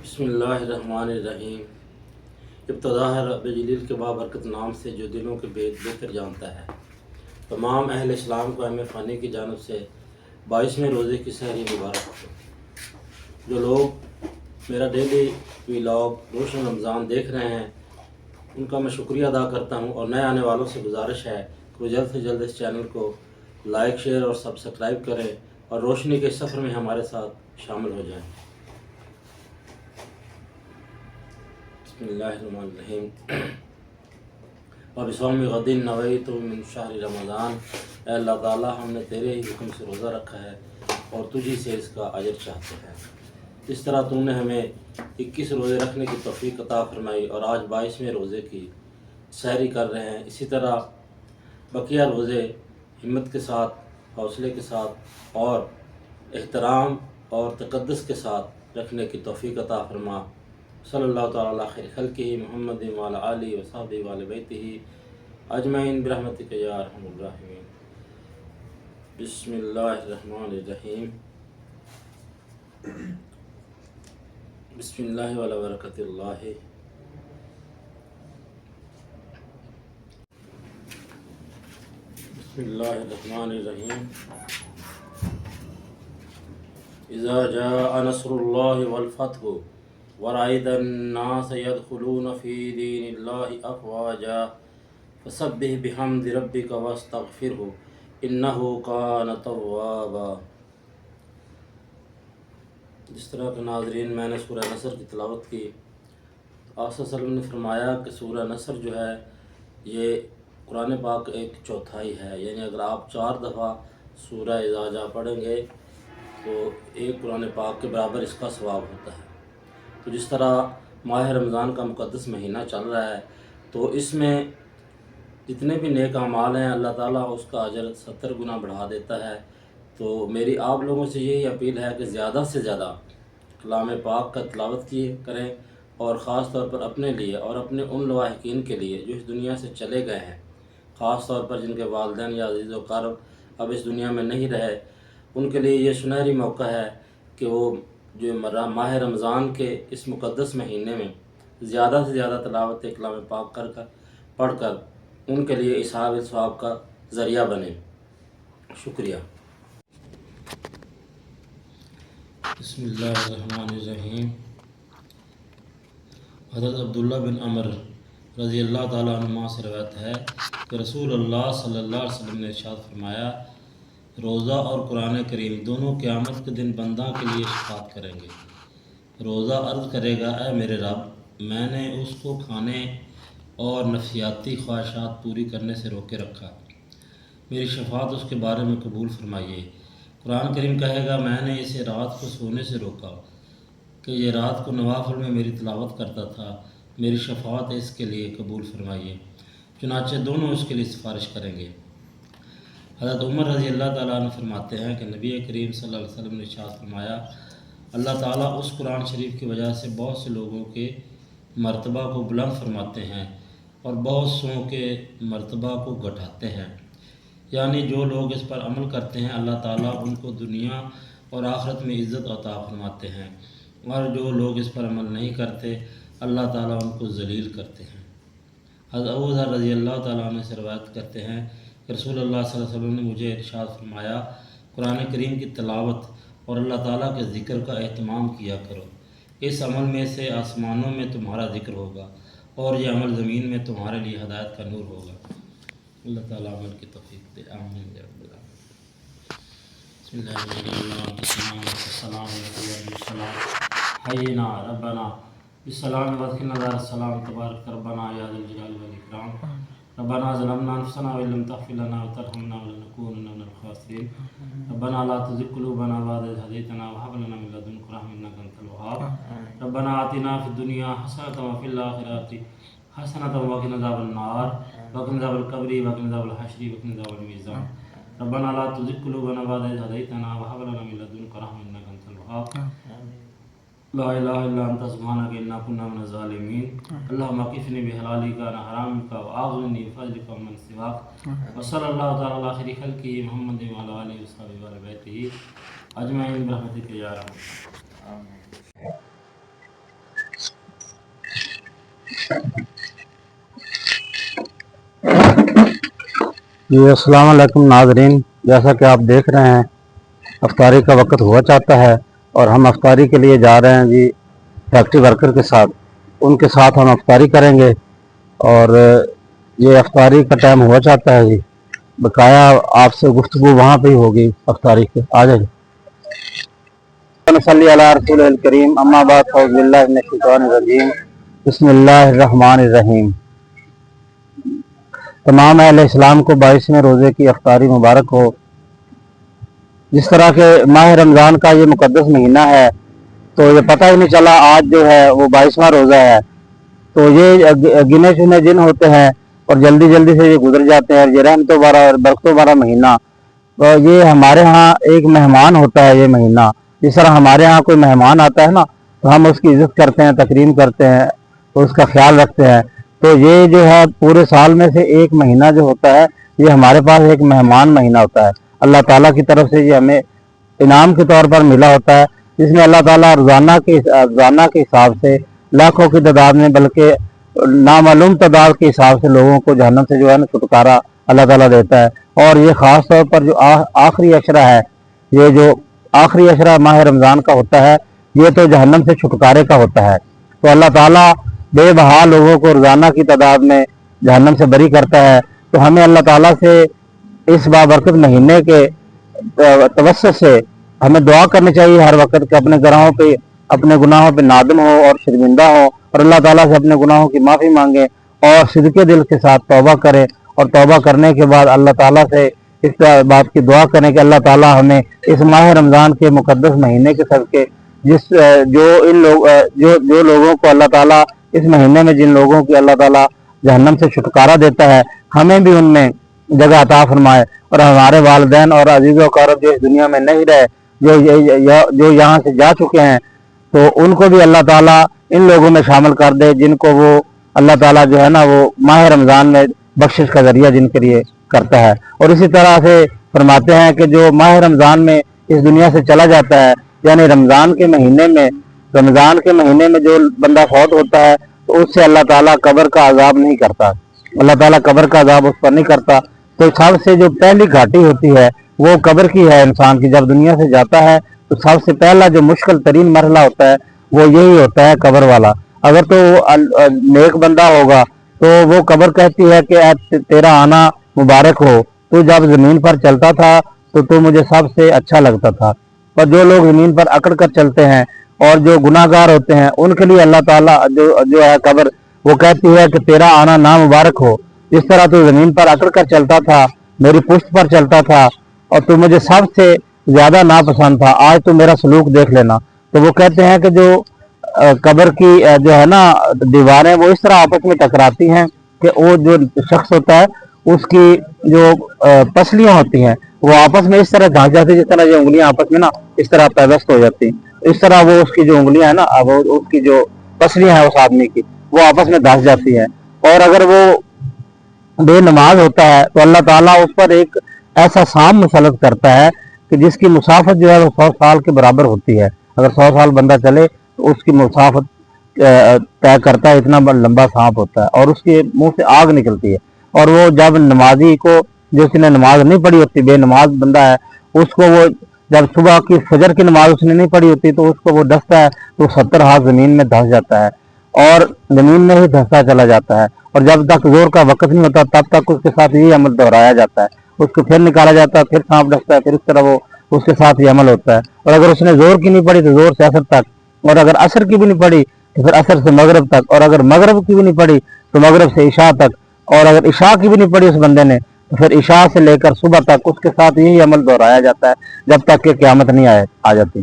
بسم اللہ الرحمن الرحیم۔ ابتدا ہے رب جلیل کے بابرکت نام سے جو دلوں کے بہتر جانتا ہے۔ تمام اہل اسلام کو ایم فانی کی جانب سے 22ویں روزے کی سحری مبارک ہو۔ جو لوگ میرا ڈیلی ویلاگ روشن رمضان دیکھ رہے ہیں ان کا میں شکریہ ادا کرتا ہوں، اور نئے آنے والوں سے گزارش ہے کہ وہ جلد سے جلد اس چینل کو لائک، شیئر اور سبسکرائب کریں اور روشنی کے سفر میں ہمارے ساتھ شامل ہو جائیں۔ بسم اللہ الرحمن الرحیم۔ وبصوم غد نویت من شہر رمضان، اے اللہ تعالیٰ ہم نے تیرے ہی حکم سے روزہ رکھا ہے اور تجھی سے اس کا اجر چاہتے ہیں۔ اس طرح تو نے ہمیں 21 روزے رکھنے کی توفیق عطا فرمائی اور آج 22ویں روزے کی سحری کر رہے ہیں۔ اسی طرح بقیہ روزے ہمت کے ساتھ، حوصلے کے ساتھ اور احترام اور تقدس کے ساتھ رکھنے کی توفیق عطا فرما۔ صلی اللہ تعالیٰ علی خیر خلقہ محمد وعلی آلہ وصحبہ وعلی بیتہ اجمعین برحمتک یا ارحم الراحمین۔ بسم اللہ الرحمن الرحیم۔ بسم اللہ وعلی برکت اللہ۔ بسم اللہ الرحمن الرحیم۔ اذا جاء نصر اللہ والفتح ورأيت الناس يدخلون في دين الله أفواجا فسبح بحمد ربك واستغفره إنه كان توابا۔ جس طرح کہ ناظرین میں نے سورہ نصر کی تلاوت کی، آپ صلی اللہ علیہ وسلم نے فرمایا کہ سورہ نصر جو ہے یہ قرآن پاک ایک چوتھائی ہے، یعنی اگر آپ 4 دفعہ سورہ اذا جاء پڑھیں گے تو ایک قرآن پاک کے برابر اس کا ثواب ہوتا ہے۔ تو جس طرح ماہ رمضان کا مقدس مہینہ چل رہا ہے تو اس میں جتنے بھی نیک اعمال ہیں اللہ تعالیٰ اس کا اجر 70 گنا بڑھا دیتا ہے۔ تو میری آپ لوگوں سے یہی اپیل ہے کہ زیادہ سے زیادہ کلام پاک کا تلاوت کیے کریں، اور خاص طور پر اپنے لیے اور اپنے ان لواحقین کے لیے جو اس دنیا سے چلے گئے ہیں، خاص طور پر جن کے والدین یا عزیز و اقارب اب اس دنیا میں نہیں رہے، ان کے لیے یہ سنہری موقع ہے کہ وہ جو ماہ رمضان کے اس مقدس مہینے میں زیادہ سے زیادہ تلاوت کلام پاک پڑھ کر ان کے لیے اصحاب ثواب کا ذریعہ بنے۔ شکریہ۔ بسم اللہ الرحمن الرحیم۔ حضرت عبداللہ بن عمر رضی اللہ تعالیٰ عنہما سے روایت ہے کہ رسول اللہ صلی اللہ علیہ وسلم نے ارشاد فرمایا، روزہ اور قرآن کریم دونوں قیامت کے دن بندہ کے لیے شفاعت کریں گے۔ روزہ عرض کرے گا، اے میرے رب، میں نے اس کو کھانے اور نفسیاتی خواہشات پوری کرنے سے روکے رکھا، میری شفاعت اس کے بارے میں قبول فرمائیے۔ قرآن کریم کہے گا، میں نے اسے رات کو سونے سے روکا کہ یہ رات کو نوافل میں میری تلاوت کرتا تھا، میری شفاعت اس کے لیے قبول فرمائیے۔ چنانچہ دونوں اس کے لیے سفارش کریں گے۔ حضرت عمر رضی اللہ تعالیٰ عنہ فرماتے ہیں کہ نبی کریم صلی اللہ علیہ وسلم نے ارشاد فرمایا، اللہ تعالیٰ اس قرآن شریف کی وجہ سے بہت سے لوگوں کے مرتبہ کو بلند فرماتے ہیں اور بہت سوں کے مرتبہ کو گھٹاتے ہیں، یعنی جو لوگ اس پر عمل کرتے ہیں اللہ تعالیٰ ان کو دنیا اور آخرت میں عزت عطا فرماتے ہیں، اور جو لوگ اس پر عمل نہیں کرتے اللہ تعالیٰ ان کو ذلیل کرتے ہیں۔ حضرت ابو ذر رضی اللہ تعالیٰ عنہ سے روایت کرتے ہیں کہ رسول اللہ صلی اللہ علیہ وسلم نے مجھے ارشاد فرمایا، قرآن کریم کی تلاوت اور اللہ تعالیٰ کے ذکر کا اہتمام کیا کرو، اس عمل میں سے آسمانوں میں تمہارا ذکر ہوگا اور یہ عمل زمین میں تمہارے لیے ہدایت کا نور ہوگا۔ اللہ تعالیٰ عمل کی توفیق دے، آمین یا رب العالمین۔ بسم اللہ السلام علیکم حینا ربنا بالسلام وادخلنا دار السلام تبارک ربنا یا ذا الجلال والاکرام۔ ربنا ظلمنا انفسنا وان لم تغفر لنا وترحمنا لنكونن من الخاسرین۔ ربنا لا تزغ قلوبنا بعد إذ هديتنا وهب لنا من لدنك رحمة إنك أنت الوهاب۔ ربنا آتنا في الدنيا حسنة وفي الآخرة حسنة وقنا عذاب النار وقنا عذاب القبر وقنا عذاب الحشر وقنا عذاب الميزان۔ ربنا لا تزغ قلوبنا بعد إذ هديتنا وهب لنا من لدنك رحمة إنك أنت الوهاب۔ لا الہ الا انت سبحانک انا کنا من الظالمین۔ اللہم اکفنی بحلالک عن حرامک واغننی بفضلک عمن سواک۔ وصلی اللہ تعالی علی خیر خلقہ محمد وعلی آلہ وصحبہ وعلی بیتہ اجمعین برحمتک یا ارحم۔ جی السلام علیکم ناظرین، جیسا کہ آپ دیکھ رہے ہیں افطاری کا وقت ہوا چاہتا ہے اور ہم افطاری کے لیے جا رہے ہیں جی فیکٹری ورکر کے ساتھ. ان کے ساتھ ہم افطاری کریں گے اور یہ افطاری کا ٹائم ہوا چاہتا ہے جی. بقایا آپ سے گفتگو وہاں پہ ہی ہوگی افطاری کے. آ جائیں. صلی علی رسول الکریم. اما بعد اعوذ باللہ من الشیطان الرجیم. بسم اللہ الرحمن الرحیم. تمام اہل اسلام کو 22ویں روزے کی افطاری مبارک ہو. جس طرح کے ماہ رمضان کا یہ مقدس مہینہ ہے تو یہ پتہ ہی نہیں چلا آج جو ہے وہ 22واں روزہ ہے. تو یہ گنے چنے دن ہوتے ہیں اور جلدی جلدی سے یہ گزر جاتے ہیں. یہ رحمتوں بھرا اور برکتوں بھرا مہینہ. تو یہ ہمارے ہاں ایک مہمان ہوتا ہے یہ مہینہ. جس طرح ہمارے ہاں کوئی مہمان آتا ہے نا تو ہم اس کی عزت کرتے ہیں، تکریم کرتے ہیں، اس کا خیال رکھتے ہیں. تو یہ جو ہے پورے سال میں سے ایک مہینہ جو ہوتا ہے یہ ہمارے پاس ایک مہمان مہینہ ہوتا ہے. اللہ تعالیٰ کی طرف سے یہ ہمیں انعام کے طور پر ملا ہوتا ہے، جس میں اللہ تعالیٰ روزانہ کے حساب سے لاکھوں کی تعداد میں بلکہ نامعلوم تعداد کے حساب سے لوگوں کو جہنم سے جو ہے نا چھٹکارا اللہ تعالیٰ دیتا ہے. اور یہ خاص طور پر جو آخری عشرہ ہے، یہ جو آخری عشرہ ماہ رمضان کا ہوتا ہے یہ تو جہنم سے چھٹکارے کا ہوتا ہے. تو اللہ تعالیٰ بے بہا لوگوں کو روزانہ کی تعداد میں جہنم سے بری کرتا ہے. تو ہمیں اللہ تعالیٰ سے اس بابرکت مہینے کے توسط سے ہمیں دعا کرنی چاہیے ہر وقت کہ اپنے گناہوں پہ نادم ہو اور شرمندہ ہو اور اللہ تعالیٰ سے اپنے گناہوں کی معافی مانگے اور صدقے دل کے ساتھ توبہ کرے. اور توبہ کرنے کے بعد اللہ تعالیٰ سے اس بات کی دعا کریں کہ اللہ تعالیٰ ہمیں اس ماہ رمضان کے مقدس مہینے کے صدقے جو لوگوں کو اللہ تعالیٰ اس مہینے میں جن لوگوں کی اللہ تعالیٰ جہنم سے چھٹکارا دیتا ہے ہمیں بھی ان میں جگہ عطا فرمائے. اور ہمارے والدین اور عزیز و اقارب جو اس دنیا میں نہیں رہے، جو یہاں سے جا چکے ہیں، تو ان کو بھی اللہ تعالیٰ ان لوگوں میں شامل کر دے جن کو وہ اللہ تعالیٰ جو ہے نا وہ ماہ رمضان میں بخشش کا ذریعہ جن کے لیے کرتا ہے. اور اسی طرح سے فرماتے ہیں کہ جو ماہ رمضان میں اس دنیا سے چلا جاتا ہے، یعنی رمضان کے مہینے میں جو بندہ فوت ہوتا ہے تو اس سے اللہ تعالیٰ قبر کا عذاب نہیں کرتا. اللہ تعالیٰ قبر کا عذاب اس پر نہیں کرتا. تو سب سے جو پہلی گھاٹی ہوتی ہے وہ قبر کی ہے انسان کی. جب دنیا سے جاتا ہے تو سب سے پہلا جو مشکل ترین مرحلہ ہوتا ہے وہ یہی ہوتا ہے قبر والا. اگر تو نیک بندہ ہوگا تو وہ قبر کہتی ہے کہ تیرا آنا مبارک ہو، تو جب زمین پر چلتا تھا تو مجھے سب سے اچھا لگتا تھا. اور جو لوگ زمین پر اکڑ کر چلتے ہیں اور جو گناہ گار ہوتے ہیں ان کے لیے اللہ تعالیٰ جو ہے قبر وہ کہتی ہے کہ تیرا آنا نامبارک ہو. جس طرح تو زمین پر اکڑ کر چلتا تھا، میری پشت پر چلتا تھا اور تو مجھے سب سے زیادہ ناپسند تھا، آج تو میرا سلوک دیکھ لینا. تو وہ کہتے ہیں کہ جو قبر کی جو ہے نا دیواریں وہ اس طرح آپس میں ٹکراتی ہیں کہ وہ جو شخص ہوتا ہے اس کی جو پسلیاں ہوتی ہیں وہ آپس میں اس طرح دھانس جاتی ہیں، جس طرح یہ انگلیاں آپس میں نا اس طرح پیوست ہو جاتی ہیں. اس طرح وہ اس کی جو انگلیاں ہیں نا اس کی جو پسلیاں ہیں اس آدمی کی وہ آپس میں دھس جاتی ہیں. اور اگر وہ بے نماز ہوتا ہے تو اللہ تعالیٰ اس پر ایک ایسا سام مسلط کرتا ہے کہ جس کی مسافت جو ہے وہ 100 سال کے برابر ہوتی ہے. اگر 100 سال بندہ چلے تو اس کی مسافت طے کرتا ہے، اتنا لمبا سانپ ہوتا ہے اور اس کے منہ سے آگ نکلتی ہے. اور وہ جب نمازی کو جس نے نماز نہیں پڑھی ہوتی، بے نماز بندہ ہے، اس کو وہ جب صبح کی فجر کی نماز اس نے نہیں پڑھی ہوتی تو اس کو وہ ڈستا ہے تو 70 ہاتھ زمین میں دھس جاتا ہے اور زمین میں ہی دھستا چلا جاتا ہے. اور جب تک زور کا وقت نہیں ہوتا تب تک اس کے ساتھ یہی عمل دہرایا جاتا ہے. اس کو پھر نکالا جاتا ہے، پھر سانپ ڈستا ہے، پھر اس طرح وہ اس کے ساتھ یہ عمل ہوتا ہے. اور اگر اس نے زور کی نہیں پڑھی تو زور سے عصر تک، اور اگر عصر کی بھی نہیں پڑھی تو پھر عصر سے مغرب تک، اور اگر مغرب کی بھی نہیں پڑھی تو مغرب سے عشاء تک، اور اگر عشاء کی بھی نہیں پڑھی اس بندے نے تو پھر عشاء سے لے کر صبح تک اس کے ساتھ یہی عمل دہرایا جاتا ہے جب تک کہ قیامت نہیں آ جاتی.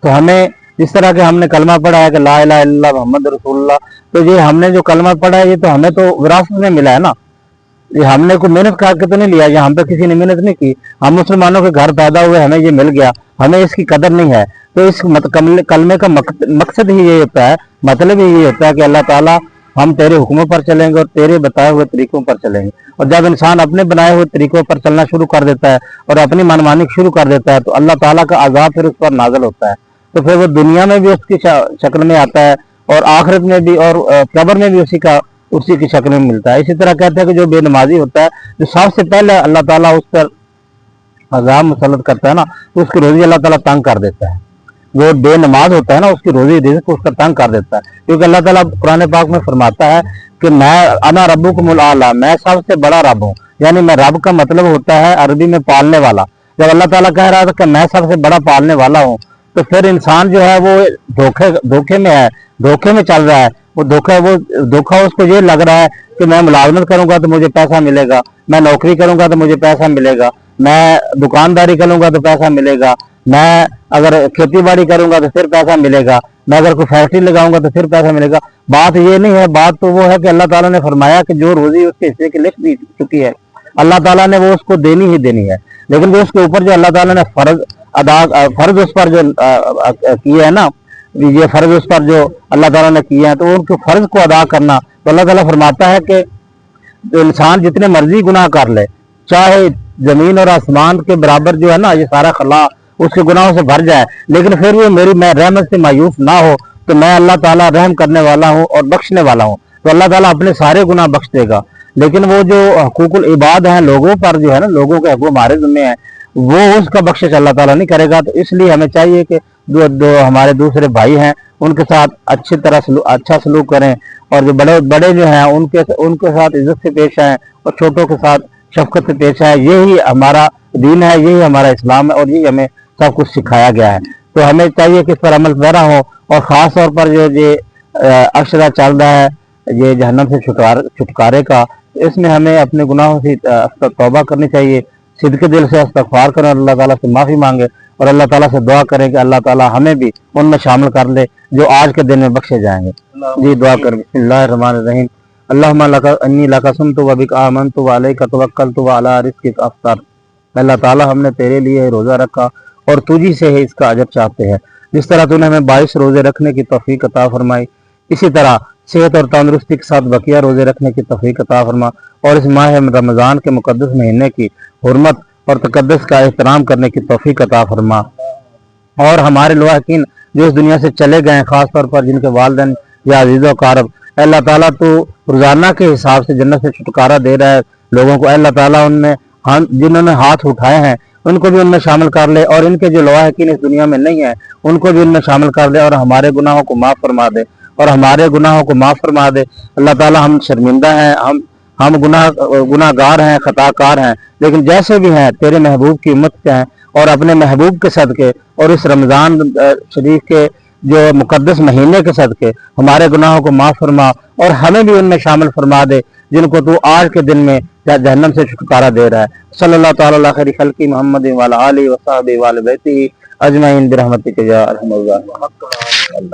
تو ہمیں جس طرح کہ ہم نے کلمہ پڑھا ہے کہ لا الہ الا اللہ محمد رسول اللہ، تو یہ ہم نے جو کلمہ پڑھا ہے یہ تو ہمیں تو وراثت میں ملا ہے نا. یہ ہم نے کوئی محنت کر کے تو نہیں لیا، یہ ہم پہ کسی نے محنت نہیں کی. ہم مسلمانوں کے گھر پیدا ہوئے، ہمیں یہ مل گیا، ہمیں اس کی قدر نہیں ہے. تو اس کلمے کا مقصد ہی یہ ہوتا ہے، مطلب ہی یہ ہوتا ہے کہ اللہ تعالیٰ ہم تیرے حکموں پر چلیں گے اور تیرے بتائے ہوئے طریقوں پر چلیں گے. اور جب انسان اپنے بنائے ہوئے طریقوں پر چلنا شروع کر دیتا ہے اور اپنی منمانی شروع کر دیتا ہے تو اللہ تعالیٰ کا عذاب پھر اس پر نازل ہوتا ہے. تو پھر وہ دنیا میں بھی اس کی شکل میں آتا ہے اور آخرت میں بھی اور قبر میں بھی اسی کی شکل میں ملتا ہے. اسی طرح کہتے ہیں کہ جو بے نمازی ہوتا ہے, جو سب سے پہلے اللہ تعالیٰ اس پر عذاب مسلط کرتا ہے نا, تو اس کی روزی اللہ تعالیٰ تنگ کر دیتا ہے. جو بے نماز ہوتا ہے نا, اس کی روزی رزق اس کا تنگ کر دیتا ہے, کیونکہ اللہ تعالیٰ قرآن پاک میں فرماتا ہے کہ میں انا ربکم الاعلی, میں سب سے بڑا رب ہوں. یعنی میں رب کا مطلب ہوتا ہے عربی میں پالنے والا. جب اللہ تعالیٰ کہہ رہا تھا کہ میں سب سے بڑا پالنے والا ہوں, تو پھر انسان جو ہے وہ دھوکے میں ہے, دھوکے میں چل رہا ہے. وہ دھوکا اس کو یہ لگ رہا ہے کہ میں ملازمت کروں گا تو مجھے پیسہ ملے گا, میں نوکری کروں گا تو مجھے پیسہ ملے گا, میں دکانداری کروں گا تو پیسہ ملے گا, میں اگر کھیتی باڑی کروں گا تو پھر پیسہ ملے گا, میں اگر کوئی فیکٹری لگاؤں گا تو پھر پیسہ ملے گا. بات یہ نہیں ہے. بات تو وہ ہے کہ اللہ تعالیٰ نے فرمایا کہ جو روزی اس کے حصے کی لکھ دی چکی ہے, اللہ تعالیٰ نے وہ اس کو دینی ہی دینی ہے. لیکن وہ اس کے اوپر جو اللہ تعالیٰ نے فرض اس پر جو کیے ہے نا, یہ فرض اس پر جو اللہ تعالیٰ نے کیے ہیں, تو ان کے فرض کو ادا کرنا, تو اللہ تعالیٰ فرماتا ہے کہ انسان جتنے مرضی گناہ کر لے, چاہے زمین اور آسمان کے برابر جو ہے نا یہ سارا خلا اس کے گناہوں سے بھر جائے, لیکن پھر وہ میں رحمت سے مایوس نہ ہو, تو میں اللہ تعالیٰ رحم کرنے والا ہوں اور بخشنے والا ہوں, تو اللہ تعالیٰ اپنے سارے گناہ بخش دے گا. لیکن وہ جو حقوق العباد ہیں, لوگوں پر جو ہے نا, لوگوں کے حقوق ہمارے ذمہ ہیں, وہ اس کا بخشش اللہ تعالیٰ نہیں کرے گا. تو اس لیے ہمیں چاہیے کہ جو ہمارے دوسرے بھائی ہیں ان کے ساتھ اچھی طرح اچھا سلوک کریں, اور جو بڑے جو ہیں ان کے ساتھ عزت سے پیش آئیں, اور چھوٹوں کے ساتھ شفقت سے پیش آئیں. یہی ہمارا دین ہے, یہی ہمارا اسلام ہے, اور یہی ہمیں سب کچھ سکھایا گیا ہے. تو ہمیں چاہیے کہ اس پر عمل پیرا ہو, اور خاص طور پر جو یہ اشرا چل رہا ہے یہ جہنم سے چھٹکارے کا, اس میں ہمیں اپنے گناہوں سے توبہ کرنی چاہیے, صدق دل سے استغفار کریں, اللہ تعالیٰ سے معافی مانگے, اور اللہ تعالیٰ سے دعا کریں کہ اللہ تعالیٰ ہمیں بھی ان میں شامل کر لے جو آج کے دن میں بخشے جائیں گے. جی دعا کریں. بسم اللہ الرحمن الرحیم. اللہم انی لک اسلمت وبک آمنت وعلیک توکلت وعلی رزقک افطرت. اللہ تعالیٰ ہم نے تیرے لیے روزہ رکھا اور تجھی سے ہی اس کا اجر چاہتے ہیں. جس طرح تو نے ہمیں 22 روزے رکھنے کی توفیق عطا فرمائی, اسی طرح صحت اور تندرستی کے ساتھ بقیہ روزے رکھنے کی توفیق عطا فرما, اور اس ماہ رمضان کے مقدس مہینے کی حرمت اور تقدس کا احترام کرنے کی توفیق عطا فرما. اور ہمارے لواحقین جو اس دنیا سے چلے گئے ہیں, خاص طور پر جن کے والدین یا عزیز و اقارب, اللہ تعالیٰ تو روزانہ کے حساب سے جنت سے چھٹکارا دے رہا ہے لوگوں کو. اللہ تعالیٰ ان میں جنہوں نے ہاتھ اٹھائے ہیں ان کو بھی ان میں شامل کر لے, اور ان کے جو لواحقین اس دنیا میں نہیں ہیں ان کو بھی ان میں شامل کر لے, اور ہمارے گناہوں کو معاف فرما دے, اور ہمارے گناہوں کو معاف فرما دے. اللہ تعالیٰ ہم شرمندہ ہیں, ہم گناہ گار ہیں, خطا کار ہیں, لیکن جیسے بھی ہیں تیرے محبوب کی امت کے ہیں, اور اپنے محبوب کے صدقے اور اس رمضان شریف کے جو مقدس مہینے کے صدقے ہمارے گناہوں کو معاف فرما, اور ہمیں بھی ان میں شامل فرما دے جن کو تو آج کے دن میں جہنم سے چھٹکارا دے رہا ہے. صلی اللہ تعالی علی خیر خلق محمد وعلی آلہ وصحبہ وعلی بیتہ اجمعین برحمتک یا ارحم الراحمین.